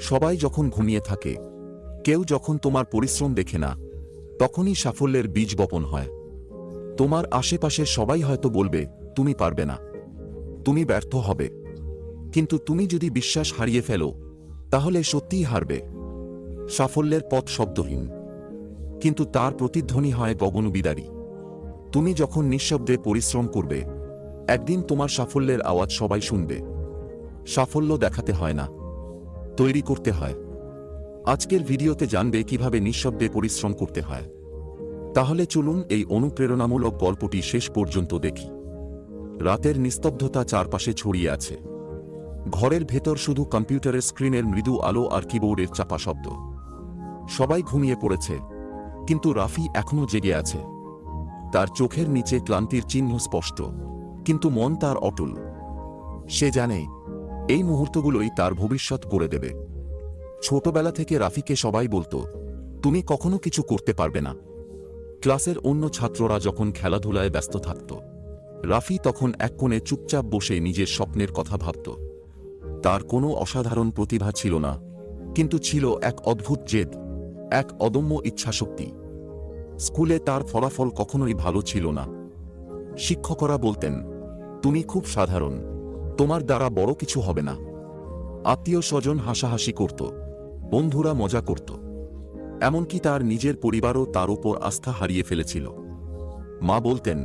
সবাই যখন ঘুমিয়ে থাকে, কেউ যখন তোমার পরিশ্রম দেখে না, তখনই সাফল্যের বীজ বপন হয়। তোমার আশেপাশের সবাই হয়তো বলবে, তুমি পারবে না, তুমি ব্যর্থ হবে। কিন্তু তুমি যদি বিশ্বাস হারিয়ে ফেলো, তাহলে সত্যিই হারবে। সাফল্যের পথ শব্দহীন, কিন্তু তার প্রতিধ্বনি হয় গগনবিদারী। তুমি যখন নিঃশব্দে পরিশ্রম করবে, একদিন তোমার সাফল্যের আওয়াজ সবাই শুনবে। সাফল্য দেখাতে হয় না, তৈরি করতে হয়। আজকের ভিডিওতে জানবে কিভাবে নিঃশব্দে পরিশ্রম করতে হয়। তাহলে চলুন এই অনুপ্রেরণামূলক গল্পটি শেষ পর্যন্ত দেখি। রাতের নিস্তব্ধতা চারপাশে ছড়িয়ে আছে। ঘরের ভেতর শুধু কম্পিউটারের স্ক্রিনের মৃদু আলো আর কিবোর্ডের চাপা শব্দ। সবাই ঘুমিয়ে পড়েছে, কিন্তু রাফি এখনো জেগে আছে। তার চোখের নিচে ক্লান্তির চিহ্ন স্পষ্ট, কিন্তু মন তার অটল। সে জানে, এই মুহূর্তগুলোই তার ভবিষ্যৎ গড়ে দেবে। ছোটবেলা থেকে রাফিকে সবাই বলতো, তুমি কখনো কিছু করতে পারবে না। ক্লাসের অন্য ছাত্ররা যখন খেলাধুলায় ব্যস্ত থাকত, রাফি তখন এক কোণে চুপচাপ বসে নিজের স্বপ্নের কথা ভাবত। তার কোনো অসাধারণ প্রতিভা ছিল না, কিন্তু ছিল এক অদ্ভুত জেদ, এক অদম্য ইচ্ছাশক্তি। স্কুলে তার ফলাফল কখনোই ভালো ছিল না। শিক্ষকরা বলতেন, তুমি খুব সাধারণ, তোমার দ্বারা বড় কিছু হবে না। আত্মীয় স্বজন হাসাহাসি করত, বন্ধুরা মজা করত, এমনকি তার নিজের পরিবারও তার উপর আস্থা হারিয়ে ফেলেছিল। মা বলতেন,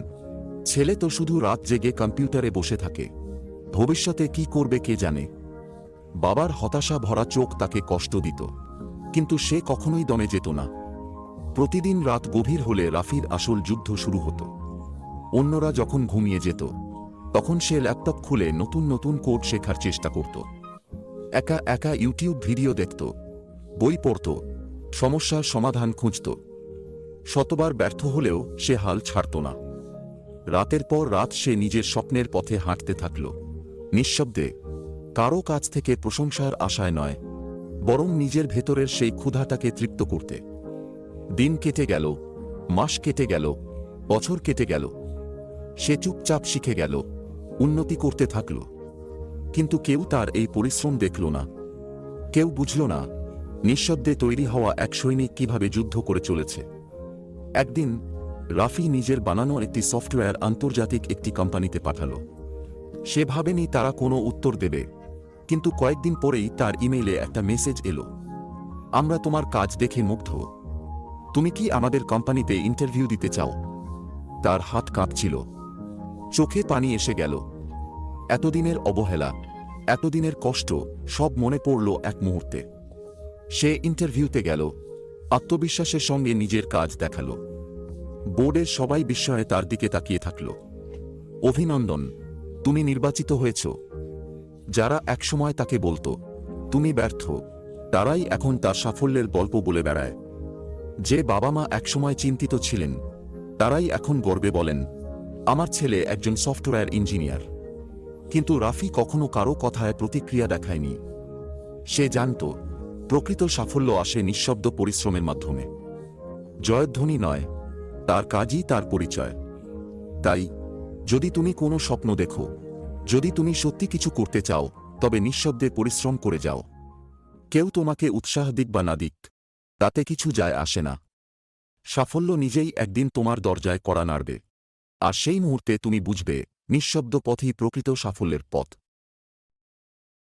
ছেলে তো শুধু রাত জেগে কম্পিউটারে বসে থাকে, ভবিষ্যতে কি করবে কে জানে। বাবার হতাশা ভরা চোখ তাকে কষ্ট দিত, কিন্তু সে কখনোই দমে যেত না। প্রতিদিন রাত গভীর হলে রাফির আসল যুদ্ধ শুরু হতো। অন্যরা যখন ঘুমিয়ে যেত, তখন সে ল্যাপটপ খুলে নতুন নতুন কোড শেখার চেষ্টা করত। একা একা ইউটিউব ভিডিও দেখত, বই পড়ত, সমস্যার সমাধান খুঁজত। শতবার ব্যর্থ হলেও সে হাল ছাড়ত না। রাতের পর রাত সে নিজের স্বপ্নের পথে হাঁটতে থাকল, নিঃশব্দে, কারো কাছ থেকে প্রশংসার আশায় নয়, বরং নিজের ভেতরের সেই ক্ষুধাটাকে তৃপ্ত করতে। দিন কেটে গেল, মাস কেটে গেল, বছর কেটে গেল। সে চুপচাপ শিখে গেল, উন্নতি করতে থাকল। কিন্তু কেউ তার এই পরিশ্রম দেখল না। কেউ বুঝল না, নিঃশব্দে তৈরি হওয়া এক সৈনিক কিভাবে যুদ্ধ করে চলেছে। একদিন রাফি নিজের বানানো একটি সফটওয়্যার আন্তর্জাতিক একটি কোম্পানিতে পাঠাল। সে ভাবেনি তারা কোনো উত্তর দেবে, কিন্তু কয়েকদিন পরেই তার ইমেইলে একটা মেসেজ এলো, আমরা তোমার কাজ দেখে মুগ্ধ, তুমি কি আমাদের কোম্পানিতে ইন্টারভিউ দিতে চাও? তার হাত কাঁপছিল, চোখে পানি এসে গেল। এতদিনের অবহেলা, এতদিনের কষ্ট, সব মনে পড়ল এক মুহূর্তে। সে ইন্টারভিউতে গেল, আত্মবিশ্বাসের সঙ্গে নিজের কাজ দেখালো। বোর্ডের সবাই বিস্ময়ে তার দিকে তাকিয়ে থাকল। অভিনন্দন, তুমি নির্বাচিত হয়েছ। যারা একসময় তাকে বলতো, তুমি ব্যর্থ, তারাই এখন তার সাফল্যের গল্প বলে বেড়ায়। যে বাবা মা একসময় চিন্তিত ছিলেন, তারাই এখন গর্বে বলেন, আমার ছেলে একজন সফটওয়্যার ইঞ্জিনিয়ার। কিন্তু রাফি কখনো কারো কথায় প্রতিক্রিয়া দেখায়নি। সে জানত, প্রকৃত সাফল্য আসে নিঃশব্দ পরিশ্রমের মাধ্যমে। জয়ধ্বনি নয়, তার কাজই তার পরিচয়। তাই যদি তুমি কোনো স্বপ্ন দেখো, যদি তুমি সত্যি কিছু করতে চাও, তবে নিঃশব্দে পরিশ্রম করে যাও। কেউ তোমাকে উৎসাহ দিক বা না দিক, তাতে কিছু যায় আসে না। সাফল্য নিজেই একদিন তোমার দরজায় কড়া নাড়বে, আর সেই মুহূর্তে তুমি বুঝবে, নিঃশব্দ পথই প্রকৃত সাফল্যের পথ।